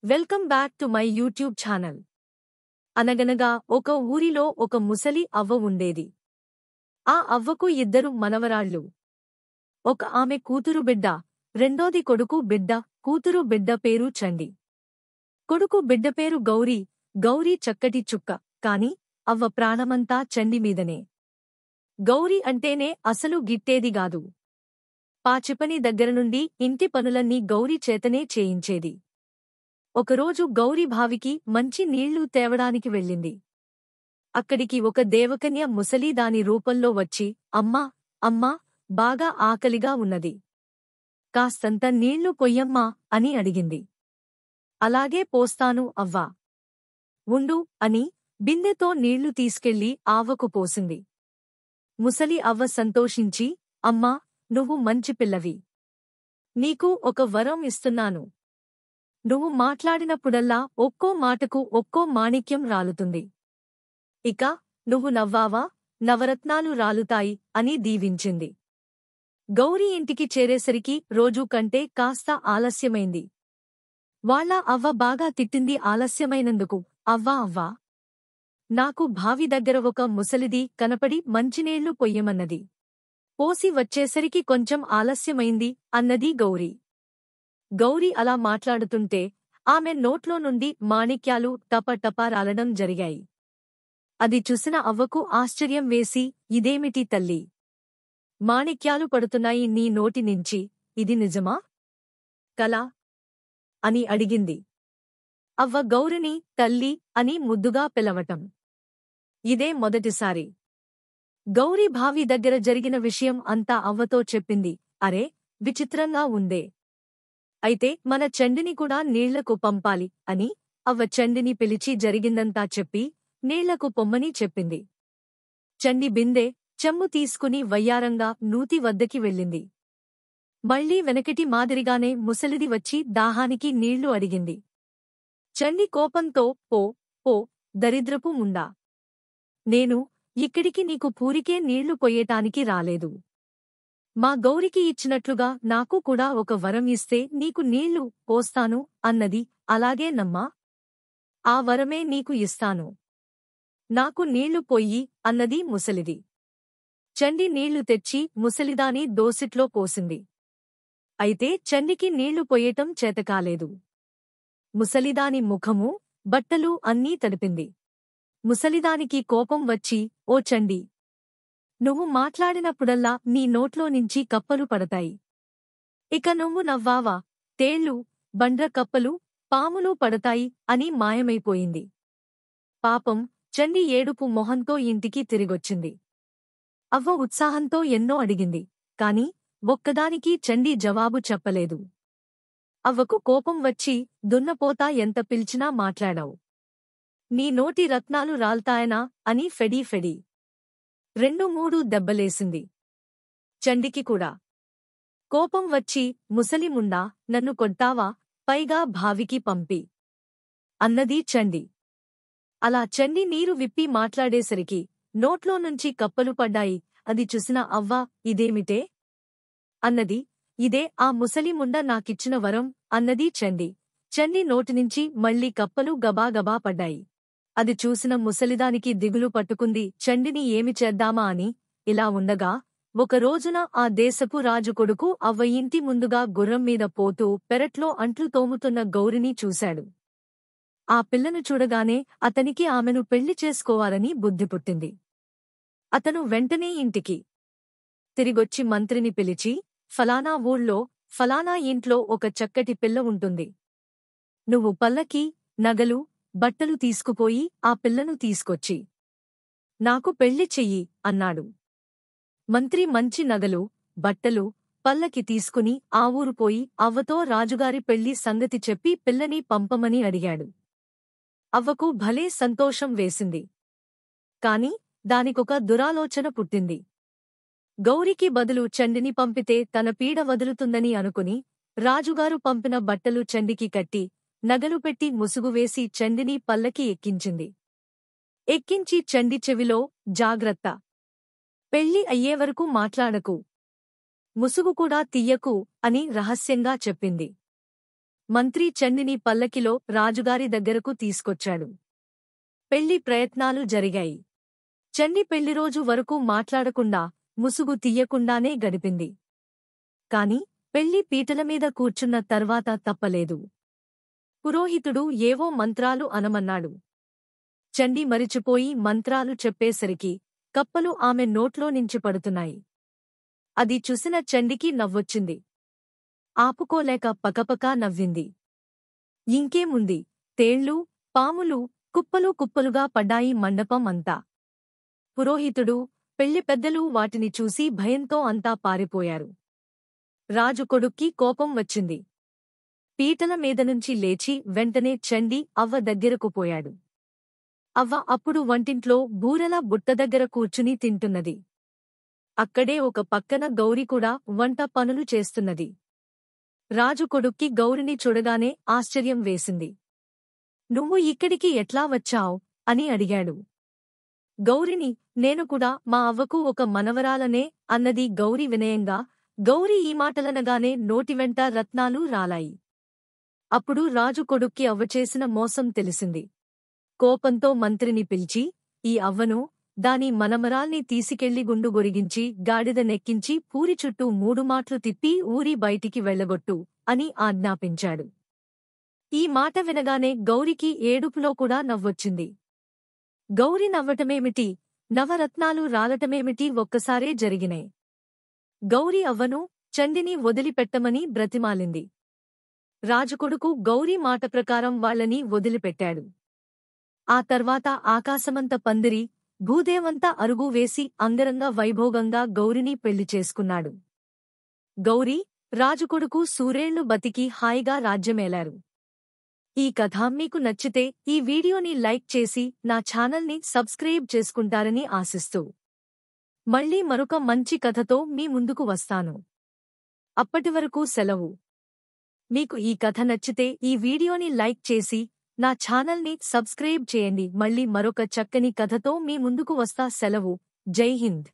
Welcome back to my YouTube channel. అనగనగా ఒక ఊరిలో ఒక ముసలి అవ్వ ఉండేది. ఆ అవ్వకు ఇద్దరు మనవరాళ్ళు. ఒక ఆమె కూతురు బిడ్డ, రెండోది కొడుకు బిడ్డ. కూతురు బిడ్డ పేరు చండి. కొడుకు బిడ్డ పేరు గౌరీ. గౌరీ చక్కటి చుక్క. కాని అవ్వ ప్రాణమంతా చండి మీదనే. గౌరీ అంటేనే అసలు గిట్టేదిగాదు. పాచిపని దగ్గరనుండి ఇంటి పనులన్నీ గౌరీ చేతనే చేయించేది. ఒకరోజు గౌరీ బావికి మంచి నీళ్లు తేవడానికి వెళ్ళింది. అక్కడికి ఒక దేవకన్య ముసలి దాని రూపంలో వచ్చి, అమ్మా, అమ్మా, బాగా ఆకలిగా ఉన్నది. కాస్తంత నీళ్లు పొయ్యమ్మా అని అడిగింది. అలాగే పోస్తాను అవ్వా. ఉండు అని బిందెతో నీళ్లు తీసుకెళ్లి ఆవకు పోసింది. ముసలి అవ్వ సంతోషించి, అమ్మా, నువ్వు మంచి పిల్లవి. నీకు ఒక వరం ఇస్తున్నాను. నువ్వు మాట్లాడినప్పుడల్లా ఒక్కో మాటకు ఒక్కో మాణిక్యం రాలుతుంది. ఇక నువ్వు నవ్వావా, నవరత్నాలు రాలుతాయి అని దీవించింది. గౌరీ ఇంటికి చేరేసరికి రోజూ కంటే కాస్త ఆలస్యమైంది. వాళ్ళ అవ్వ బాగా తిట్టింది ఆలస్యమైనందుకు. అవ్వా అవ్వా, నాకు బావి దగ్గర ఒక ముసలిది కనపడి మంచినీళ్లు పొయ్యమన్నది. పోసి వచ్చేసరికి కొంచెం ఆలస్యమైంది అన్నది గౌరీ. గౌరీ అలా మాట్లాడుతుంటే ఆమె నోట్లో నుండి మాణిక్యాలు టపటపా రాలడం జరిగాయి. అది చూసిన అవ్వకు ఆశ్చర్యం వేసి, ఇదేమిటి తల్లీ? మాణిక్యాలు పడుతున్నాయి నీ నోటి నుంచి, ఇది నిజమా, కలా అని అడిగింది. అవ్వ గౌరిని తల్లీ అని ముద్దుగా పిలవటం ఇదే మొదటిసారి. గౌరీ బావి దగ్గర జరిగిన విషయం అంతా అవ్వతో చెప్పింది. అరే, విచిత్రంగా ఉందే. అయితే మన చండిని కూడా నీళ్లకు పంపాలి అని అవ్వ చండిని పిలిచి జరిగిందంతా చెప్పి నీళ్లకు పొమ్మని చెప్పింది. చండి బిందె, చెమ్ము తీసుకుని వయ్యారంగా నూతి వద్దకి వెళ్ళింది. మళ్లీ వెనకటి మాదిరిగానే ముసలిది వచ్చి దాహానికి నీళ్లు అడిగింది. చండి కోపంతో, పో పో, దరిద్రపు ముండా. నేను ఇక్కడికి నీకు పూరికే నీళ్లు పొయ్యటానికి రాలేదు. మా గౌరికి ఇచ్చినట్లుగా నాకు కూడా ఒక వరం ఇస్తే నీకు నీళ్లు పోస్తాను అన్నది. అలాగే నమ్మా, ఆ వరమే నీకు ఇస్తాను. నాకు నీళ్లు పొయ్యి అన్నది ముసలిది. చండి నీళ్లు తెచ్చి ముసలిదాని దోసిట్లో పోసింది. అయితే చండికి నీళ్లు పొయ్యటం చేతకాలేదు. ముసలిదాని ముఖమూ, బట్టలూ అన్నీ తడిపింది. ముసలిదానికి కోపం వచ్చి, ఓ చండి, నువ్వు మాట్లాడినప్పుడల్లా నీ నోట్లో నుంచి కప్పలు పడతాయి. ఇక నువ్వు నవ్వావా, తేళ్లు, బండ్ర కప్పలు, పాములు పడతాయి అని మాయమైపోయింది. పాపం చండి ఏడుపు మొహంతో ఇంటికి తిరిగొచ్చింది. అవ్వ ఉత్సాహంతో ఎన్నో అడిగింది. కాని ఒక్కదానికి చండి జవాబు చెప్పలేదు. అవ్వకు కోపం వచ్చి, దున్నపోతా ఎంత పిలిచినా మాట్లాడావు. నీ నోటి రత్నాలు రాల్తాయనా అని ఫెడీ ఫెడీ 2-3 దెబ్బలేసింది. చండికి కూడా కోపం వచ్చి, ముసలి ముండా, నన్ను కొడ్తావా, పైగా బావికి పంపి అన్నది చండి. అలా చండి నీరు విప్పి మాట్లాడేసరికి నోట్లో నుంచి కప్పలు పడ్డాయి. అది చూసిన అవ్వ, ఇదేమిటే అన్నది. ఇదే ఆ ముసలి ముండ నాకిచ్చిన వరం అన్నది చండి. చండి నోటినుంచి మళ్లీ కప్పలు గబాగబా పడ్డాయి. అది చూసిన ముసలిదానికి దిగులు పట్టుకుంది. చండిని ఏమి చేద్దామా అని. ఇలా ఉండగా ఒక రోజున ఆ దేశపు రాజు కొడుకు అవ్వ ఇంటి ముందుగా గుర్రం మీద పోతూ పెరట్లో అంట్లు తోముతున్న గౌరిని చూశాడు. ఆ పిల్లను చూడగానే అతనికి ఆమెను పెళ్లి చేసుకోవాలని బుద్ధి పుట్టింది. అతను వెంటనే ఇంటికి తిరిగొచ్చి మంత్రిని పిలిచి, ఫలానా ఊళ్ళో ఫలానా ఇంట్లో ఒక చక్కటి పిల్ల ఉంటుంది. నువ్వు పల్లకి, నగలు, బట్టలు తీసుకుపోయి ఆ పిల్లను తీసుకొచ్చి నాకు పెళ్లి చెయ్యి అన్నాడు. మంత్రి మంచి నగలు, బట్టలు, పల్లకి తీసుకుని ఆ ఊరు పోయి అవ్వతో రాజుగారి పెళ్లి సంగతి చెప్పి పిల్లని పంపమని అడిగాడు. అవ్వకు భలే సంతోషం వేసింది. కాని దానికొక దురాలోచన పుట్టింది. గౌరికి బదులు చండిని పంపితే తన పీడ వదులుతుందని అనుకుని రాజుగారు పంపిన బట్టలు చండికి కట్టి, నగలు పెట్టి ముసుగువేసి చండిని పల్లకి ఎక్కించింది. ఎక్కించి చండి చెవిలో, జాగ్రత్త, పెళ్లి అయ్యేవరకు మాట్లాడకు, ముసుగు కూడా తియ్యకు అని రహస్యంగా చెప్పింది. మంత్రి చండిని పల్లకిలో రాజుగారి దగ్గరకు తీసుకొచ్చాడు. పెళ్లి ప్రయత్నాలు జరిగాయి. చండి పెళ్లిరోజు వరకు మాట్లాడకుండా, ముసుగు తీయకుండానే గడిపింది. కాని పెళ్లి పీటలమీద కూర్చున్న తర్వాత తప్పలేదు. పురోహితుడు ఏవో మంత్రాలు అనమన్నాడు. చండి మరిచిపోయి మంత్రాలు చెప్పేసరికి కప్పలు ఆమె నోట్లోనించి పడుతున్నాయి. అది చూసిన చండికి నవ్వొచ్చింది. ఆపుకోలేక పకపకా నవ్వింది. ఇంకేముంది, తేళ్లు, పాములు కుప్పలు కుప్పలుగా పడ్డాయి మండపం అంతా. పురోహితుడు, పెళ్లి పెద్దలు వాటిని చూసి భయంతో అంతా పారిపోయారు. రాజు కొడుక్కి కోపం వచ్చింది. పీటల మీదనుంచి లేచి వెంటనే చండి అవ్వ దగ్గరకు పోయాడు. అవ్వ అప్పుడు వంటింట్లో బూరెల బుట్ట దగ్గర కూర్చుని తింటున్నది. అక్కడే ఒక పక్కన గౌరి కూడా వంట పనులు చేస్తున్నది. రాజు కొడుక్కి గౌరిని చూడగానే ఆశ్చర్యం వేసింది. నువ్వు ఇక్కడికి ఎట్లా వచ్చావ్ అని అడిగాడు. గౌరిని, నేను కూడా మా అవ్వకు ఒక మనవరాలనే అన్నది గౌరి వినయంగా. గౌరి ఈ మాటలనగానే నోటివెంట రత్నాలు రాలాయి. అప్పుడు రాజు కొడుక్కి అవ్వ చేసిన మోసం తెలిసింది. కోపంతో మంత్రిని పిలిచి, ఈ అవ్వను, దాని మనమరాల్ని తీసుకెళ్లి గుండు గొరిగించి గాడిద నెక్కించి పూరి చుట్టూ 3 మాట్లు తిప్పి ఊరి బయటికి వెళ్లగొట్టు అని ఆజ్ఞాపించాడు. ఈ మాట వినగానే గౌరికి ఏడుపులో కూడా నవ్వొచ్చింది. గౌరి నవ్వటమేమిటి, నవరత్నాలు రాలటమేమిటి ఒక్కసారే జరిగినాయి. గౌరి అవ్వను, చండిని వదిలిపెట్టమని బ్రతిమాలింది. రాజుకొడుకు గౌరీ మాట ప్రకారం వాళ్లని వదిలిపెట్టాడు. ఆ తర్వాత ఆకాశమంత పందిరి, భూదేవంతా అరుగు వేసి అంగరంగ వైభోగంగా గౌరిని పెళ్లి చేసుకున్నాడు. గౌరీ, రాజుకొడుకు సూరేళ్లు బతికి హాయిగా రాజ్యమేలారు. ఈ కథ మీకు నచ్చితే ఈ వీడియోని లైక్ చేసి నా ఛానల్ని సబ్స్క్రైబ్ చేసుకుంటారని ఆశిస్తూ మళ్ళీ మరొక మంచి కథతో మీ ముందుకు వస్తాను. అప్పటివరకు సెలవు. మీకు ఈ కథ నచ్చితే ఈ వీడియోని లైక్ చేసి నా ఛానల్ని సబ్స్క్రైబ్ చేయండి. మళ్ళీ మరొక చక్కని కథతో మీ ముందుకు వస్తా. సెలవు. జై హింద్.